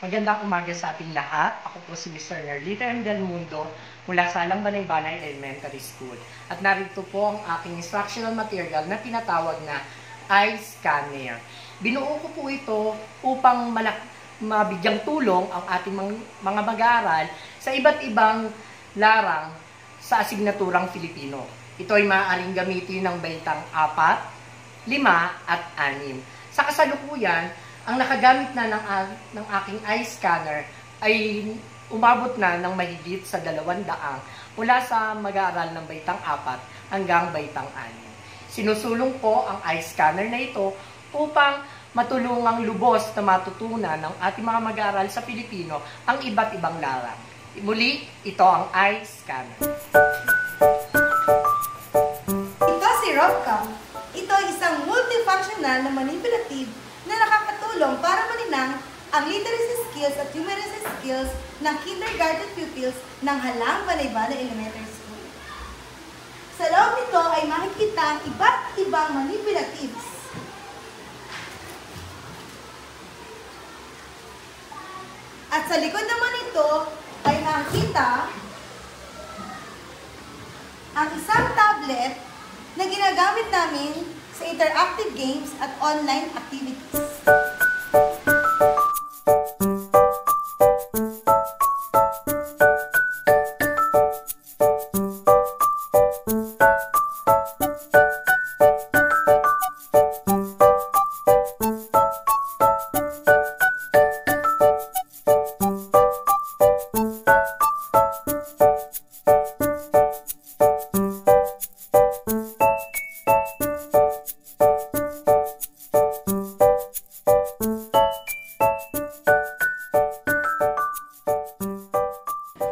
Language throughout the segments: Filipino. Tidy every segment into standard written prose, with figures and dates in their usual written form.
Magandang umaga sa ating lahat. Ako po si Mr. Nerlita M. Del Mundo mula sa Alang Banay-Banay Elementary School. At narito po ang aking instructional material na tinatawag na iScanner. Binuo ko po ito upang mabigyang tulong ang ating mga mag-aaral sa iba't ibang larang sa asignaturang Filipino. Ito ay maaaring gamitin ng baitang 4, 5 at 6. Sa kasalukuyan, ang nakagamit na ng aking iScanner ay umabot na ng mahigit sa 200 mula sa mag-aaral ng baitang 4 hanggang baitang 6. Sinusulong ko ang iScanner na ito upang matulungang lubos na matutunan ng ating mga mag-aaral sa Pilipino ang iba't ibang larang. Muli, ito ang iScanner. Ito si Robcam. Ito ay isang multifunctional na manipulative na nakakatulong para maninang ang literacy skills at numeracy skills ng kindergarten pupils ng Halang Banay-Banay Elementary School. Sa loob nito ay makikita ang iba't ibang manipulatives. At sa likod naman nito ay makikita ang isang tablet na ginagamit namin sa interactive games at online activities.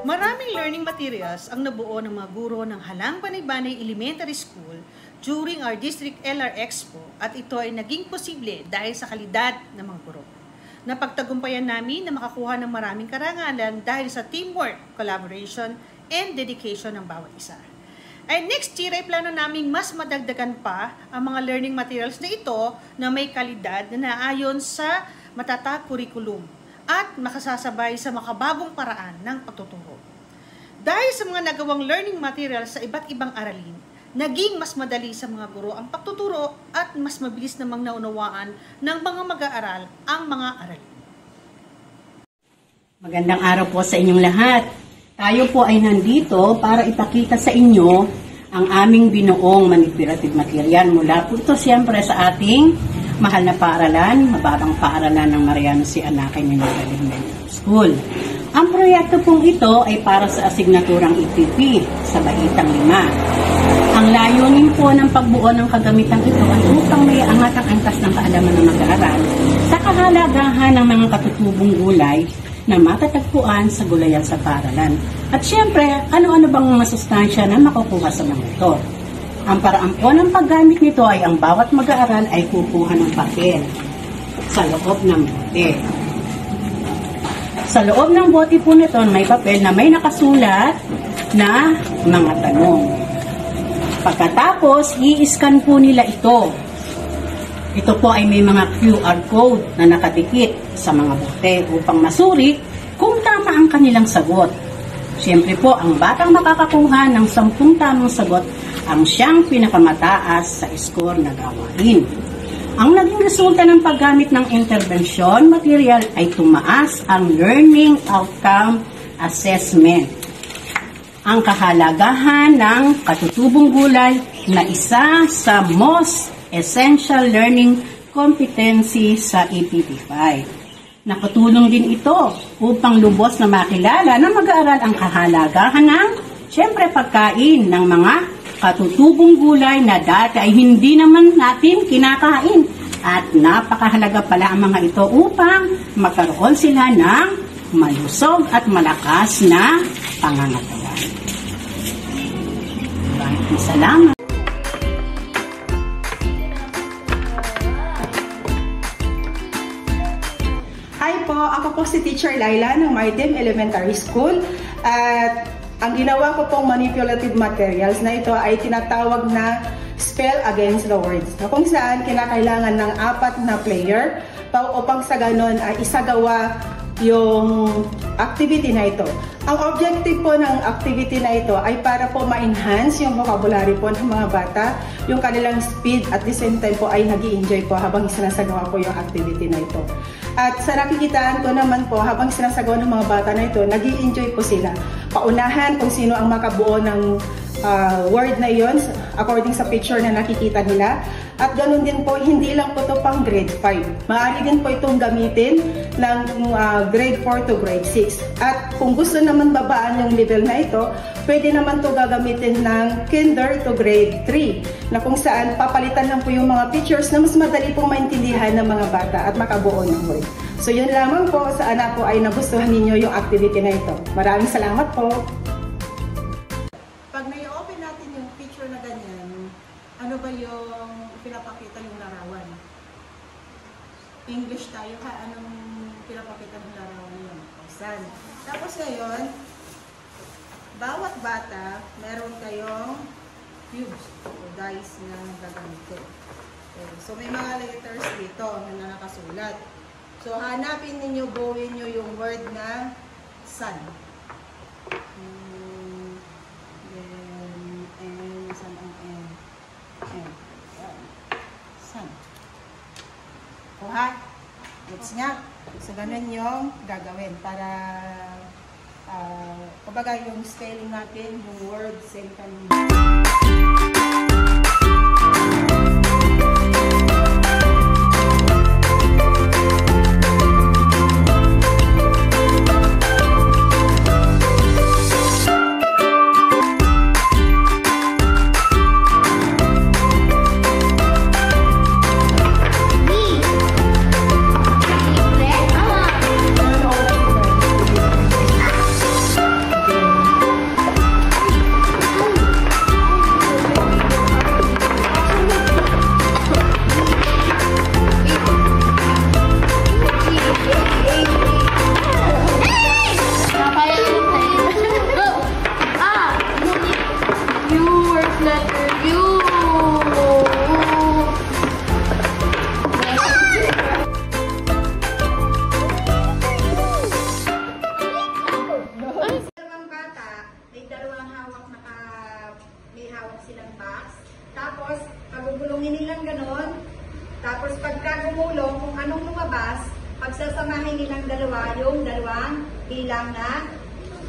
Maraming learning materials ang nabuo ng mga guro ng Halang Banay-Banay Elementary School during our District LR Expo at ito ay naging posible dahil sa kalidad ng mga guro. Napagtagumpayan namin na makakuha ng maraming karangalan dahil sa teamwork, collaboration, and dedication ng bawat isa. Ay next year ay plano naming mas madagdagan pa ang mga learning materials na ito na may kalidad na naayon sa matatak curriculum at makasasabay sa makabagong paraan ng pagtuturo. Dahil sa mga nagawang learning materials sa iba't ibang aralin, naging mas madali sa mga guro ang pagtuturo at mas mabilis namang naunawaan ng mga mag-aaral ang mga aralin. Magandang araw po sa inyong lahat. Tayo po ay nandito para ipakita sa inyo ang aming binuong manipulative material mula po ito siyempre sa ating mahal na paaralan, mababang paaralan ng Mariano C. Anakay Memorial Elementary School. Ang proyekto pong ito ay para sa asignaturang EPP sa Baitang 5. Ang layunin po ng pagbuo ng kagamitang ito ay upang may angat ang angkas ng kaalaman ng mag-aaral sa kahalagahan ng mga katutubong gulay na matatagpuan sa gulayan sa paaralan. At syempre, ano-ano bang mga sustansya na makukuha sa mga ito? Ang paraan po ng paggamit nito ay ang bawat mag-aaral ay kukuha ng papel sa loob ng bote. Sa loob ng bote po nito may papel na may nakasulat na mga tanong. Pagkatapos, i-scan po nila ito. Ito po ay may mga QR code na nakadikit sa mga bote upang masuri kung tama ang kanilang sagot. Siyempre po, ang batang makakakuha ng 10 tamang sagot ang siyang pinakamataas sa score na gawain. Ang naging resulta ng paggamit ng intervention material ay tumaas ang learning outcome assessment. Ang kahalagahan ng katutubong gulay na isa sa most essential learning competency sa EPP5. Nakatulong din ito upang lubos na makilala ng mag-aaral ang kahalagahan ng, siyempre, pagkain ng mga katutubong gulay na dati ay hindi naman natin kinakain. At napakahalaga pala ang mga ito upang magkaroon sila ng malusog at malakas na pangangatawan. Maraming salamat. Hi po, ako po si Teacher Laila ng Maritim Elementary School. At ang ginawa ko pong manipulative materials na ito ay tinatawag na spell against the words, na kung saan kinakailangan ng 4 na player upang sa ganon ay isagawa yung activity na ito. Ang objective po ng activity na ito ay para po ma-enhance yung vocabulary po ng mga bata, yung kanilang speed, at the same time po ay nag-i-enjoy po habang sinasagawa po yung activity na ito. At sa nakikitaan ko naman po, habang sinasagawa ng mga bata na ito, nag-i-enjoy po sila. Paunahan kung sino ang makabuo ng word na yon according sa picture na nakikita nila. At ganoon din po, hindi lang po ito pang grade 5. Maaari din po itong gamitin ng grade 4 to grade 6. At kung gusto naman babaan yung level na ito, pwede naman ito gagamitin ng kinder to grade 3, na kung saan papalitan lang po yung mga pictures na mas madali pong maintindihan ng mga bata at makabuo ng word. So yun lamang po, sa anak ko ay nagustuhan ninyo yung activity na ito. Maraming salamat po. Pag nai-open natin yung picture na ganyan, ano ba yung pinapakita yung larawan? English tayo ha, anong pinapakita ng larawan yun? Sun. Tapos ngayon, bawat bata, meron kayong cubes o dice na gagamitin. Okay. So may mga letters dito na nakasulat. So hanapin ninyo, buuin nyo yung word na sun. Sun ang N. Sun. Kuha. Gets nga. So, ganun yung gagawin para kumbaga yung spelling natin, yung word, same time. Tapos, pagugulungin nilang ganon. Tapos, pagka gumulong, kung anong lumabas, pagsasamahin nilang dalawa, yung dalawang bilang na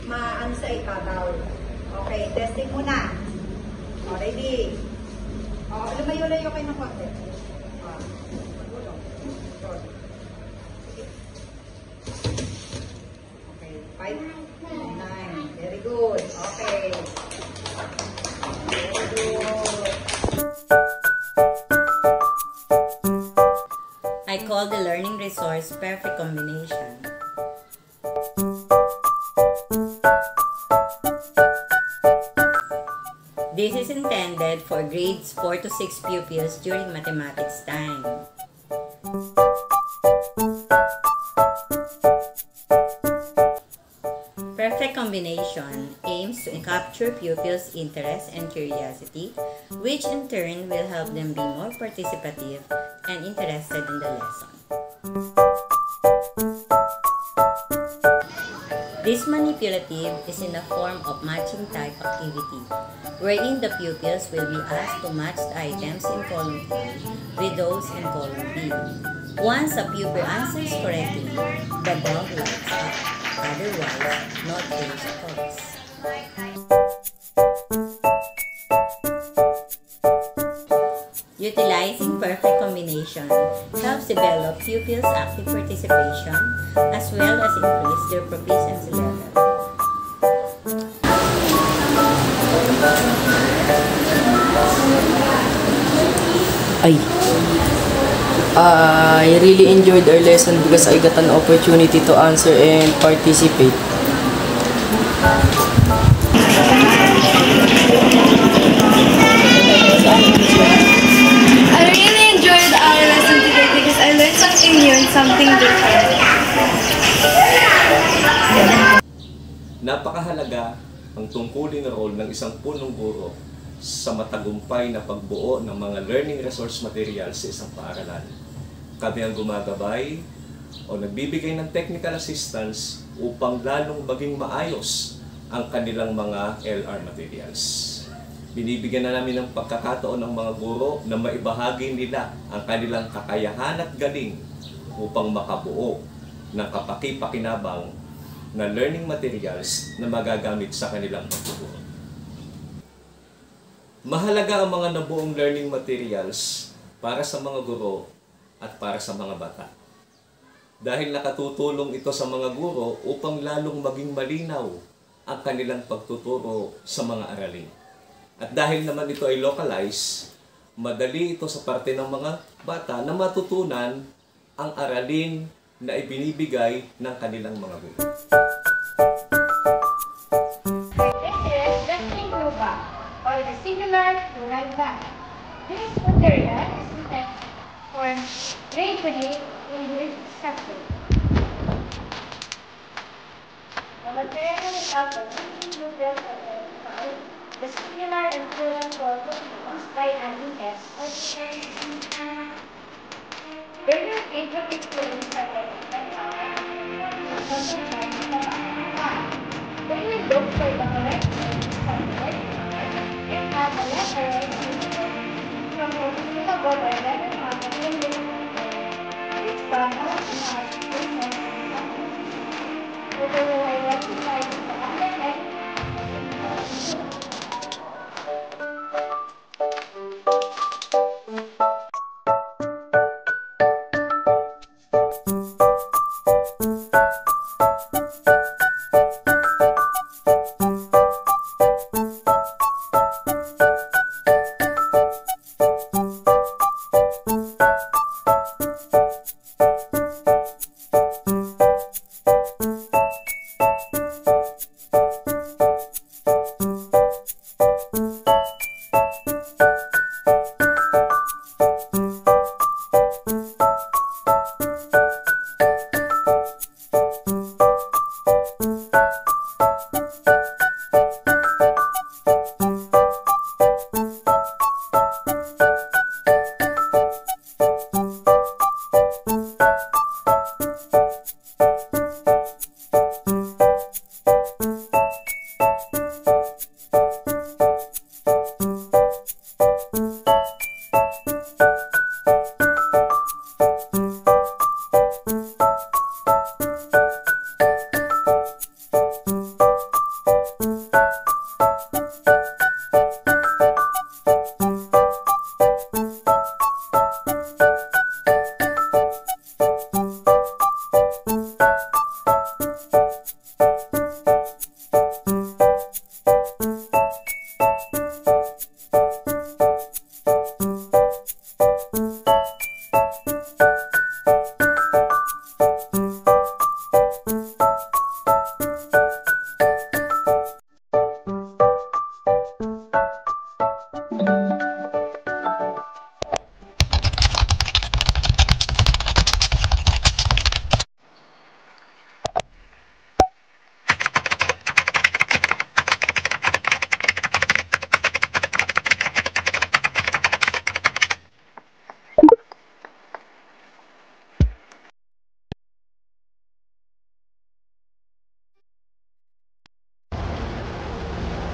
maano sa ibabaw. Okay, testing muna. O, ready? O, lumayo-layo kayo ng konti. O, magulong. Okay, 5, 9. Very good. Okay. Very good. I call the learning resource Perfect Combination. This is intended for grades 4 to 6 pupils during mathematics time. Perfect Combination aims to capture pupils' interest and curiosity, which in turn will help them be more participative and interested in the lesson. This manipulative is in the form of matching type activity, wherein the pupils will be asked to match the items in column A with those in column B. Once a pupil answers correctly, the bulb lights up, otherwise no change occurs. Utilizing perfect combination helps develop pupils' active participation as well as increase their proficiency level. I really enjoyed our lesson because I got an opportunity to answer and participate. I really enjoyed our lesson today because I learned something new and something different. Napakahalaga ang tungkulin na role ng isang punong guro sa matagumpay na pagbuo ng mga learning resource materials sa isang paaralan. Kami ang gumagabay o nagbibigay ng technical assistance upang lalong maging maayos ang kanilang mga LR materials. Binibigyan na namin ng pagkakataon ng mga guro na maibahagi nila ang kanilang kakayahan at galing upang makabuo ng kapaki-pakinabang na learning materials na magagamit sa kanilang pagtuturo. Mahalaga ang mga nabuong learning materials para sa mga guro at para sa mga bata. Dahil nakatutulong ito sa mga guro upang lalong maging malinaw ang kanilang pagtuturo sa mga aralin. At dahil naman ito ay localized, madali ito sa parte ng mga bata na matutunan ang aralin na ibinibigay ng kanilang mga guro. This is the Singular or the singular plural verb. This material is meant for grade 3 English subject. The material is often included the singular and plural form by adding S or when you introduce the when we look for the correct subject, it has a letter from the board or letter of the English. This one also has whether we are recognizing the underline.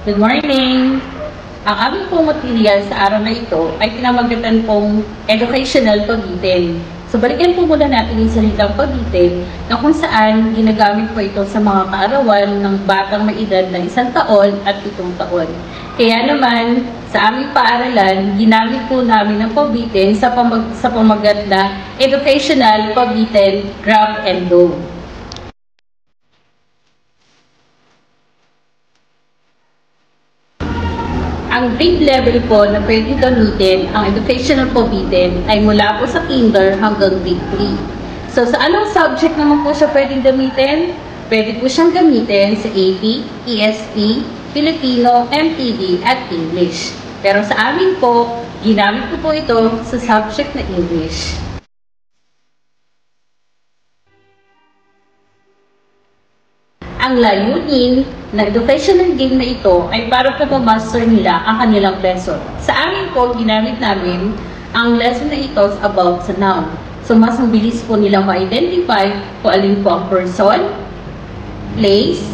Good morning! Ang aming pong material sa araw na ito ay pinamagatan pong educational pagitin. So balikan po muna natin yung salitang pagitin na kung saan ginagamit po ito sa mga kaarawan ng batang may edad na 1 taon at 7 taon. Kaya naman, sa aming paaralan, ginamit po namin ang pagitin sa pamagat na educational pagitin grab and go. Ang grade level po na pwede gamitin ang educational pagitin ay mula po sa kinder hanggang grade 3. So sa anong subject naman po siya pwedeng gamitin? Pwede po siyang gamitin sa AP, ESP, Filipino, MTD at English. Pero sa amin po, ginamit ko po ito sa subject na English. Ang layunin ng educational game na ito ay para pag-master nila ang kanilang lesson. Sa amin po, ginamit namin ang lesson na ito about sa noun. So, mas mabilis po nilang ma-identify kung alin po ang person, place,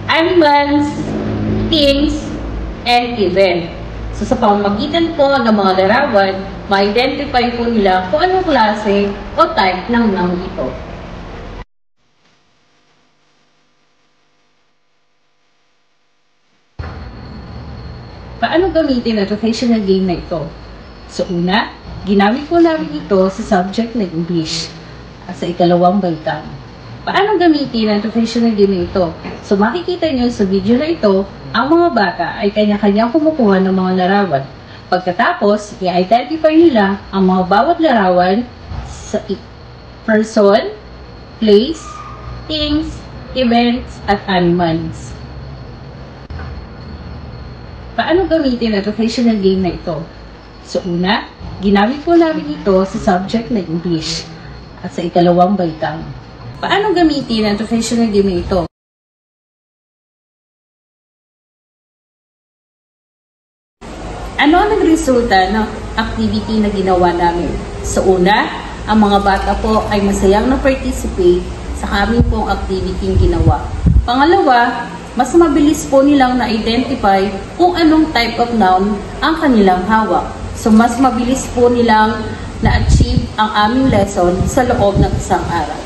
animals, things, and event. So, sa pamamagitan po ng mga larawan, ma-identify po nila kung anong klase o type ng noun ito. Paano gamitin ang rotational game na ito? So, una, ginamit po namin ito sa subject na English at sa ikalawang baitang. Paano gamitin ang rotational game na ito? So, makikita nyo sa video na ito, ang mga bata ay kanya-kanyang kumukuha ng mga larawan. Pagkatapos, i-identify nila ang mga bawat larawan sa person, place, things, events, at animals. Paano gamitin ang rotational game na ito? So, una, ginamit po namin ito sa subject na English at sa ikalawang baitang. Paano gamitin ang rotational game na ito? Ano ang nagresulta ng activity na ginawa namin? So, una, ang mga bata po ay masayang na-participate sa aming pong activity ginawa. Pangalawa, mas mabilis po nilang na-identify kung anong type of noun ang kanilang hawak. So, mas mabilis po nilang na-achieve ang aming lesson sa loob ng isang araw.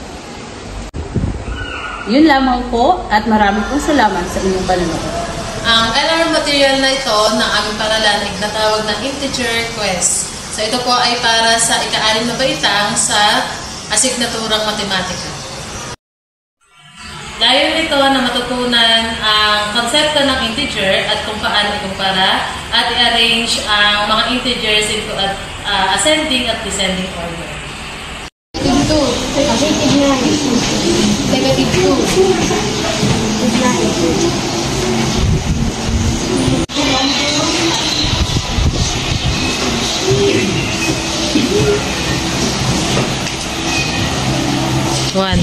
Yun lamang po at maraming pong salamat sa inyong panonood. Ang LR material na ito ng aming paralan ay natawag na integer quest. So, ito po ay para sa ika-6 na baitang sa asignaturang matematika. Dahil ito na matutunan ang konsepto ng integer at kung paano ikumpara at i-arrange ang mga integers into ascending at descending order. One.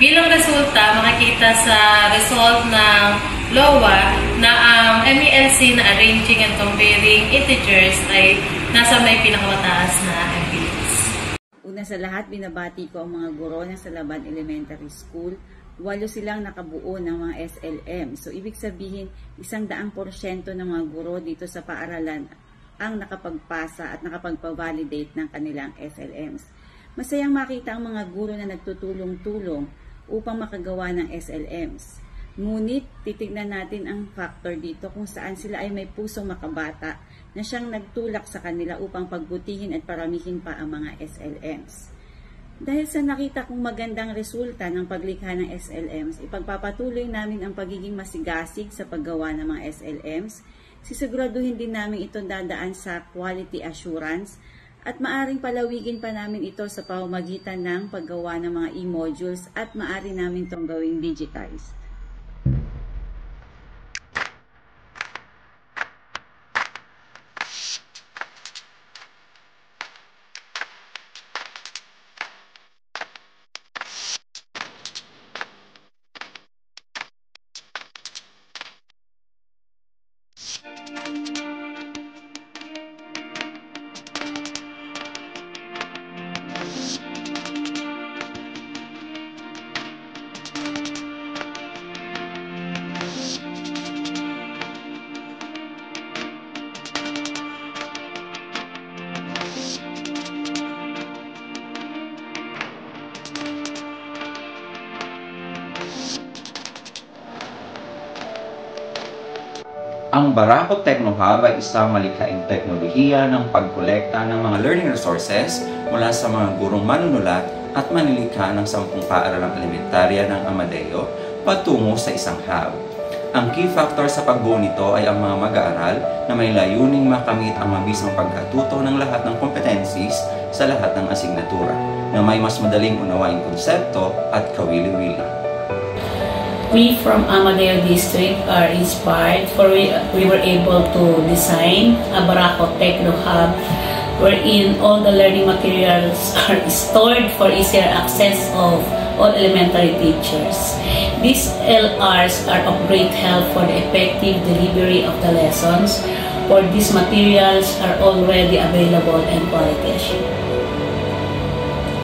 Bilang resulta, makikita sa result ng LOA na ang MELC na arranging and comparing integers ay nasa may pinakamataas na MPS. Una sa lahat, binabati ko ang mga guro ng Salaban Elementary School. 8 silang nakabuo ng mga SLM. So, ibig sabihin, 100% ng mga guro dito sa paaralan ang nakapagpasa at nakapagpa-validate ng kanilang SLMs. Masayang makita ang mga guro na nagtutulong-tulong upang makagawa ng SLMs. Ngunit, titignan natin ang factor dito kung saan sila ay may pusong makabata na siyang nagtulak sa kanila upang pagbutihin at paramihin pa ang mga SLMs. Dahil sa nakita kong magandang resulta ng paglikha ng SLMs, ipagpapatuloy namin ang pagiging masigasig sa paggawa ng mga SLMs. Sisiguraduhin din namin ito dadaan sa quality assurance at maaring palawigin pa namin ito sa pamamagitan ng paggawa ng mga e-modules at maaari namin itong gawing digitized. Ang Barako Techno Hub ay isang malikhaing teknolohiya ng pagkolekta ng mga learning resources mula sa mga gurong manunulat at manilikha ng 10 paaralang elementarya ng Amadeo patungo sa isang hub. Ang key factor sa pagbuo nito ay ang mga mag-aaral na may layuning makamit ang mabisang pagkatuto ng lahat ng competencies sa lahat ng asignatura na may mas madaling unawaing konsepto at kawili-wili. We from Amadeo District are inspired, for we were able to design a Barako Techno Hub wherein all the learning materials are stored for easier access of all elementary teachers. These LRs are of great help for the effective delivery of the lessons, for these materials are already available and quality assured.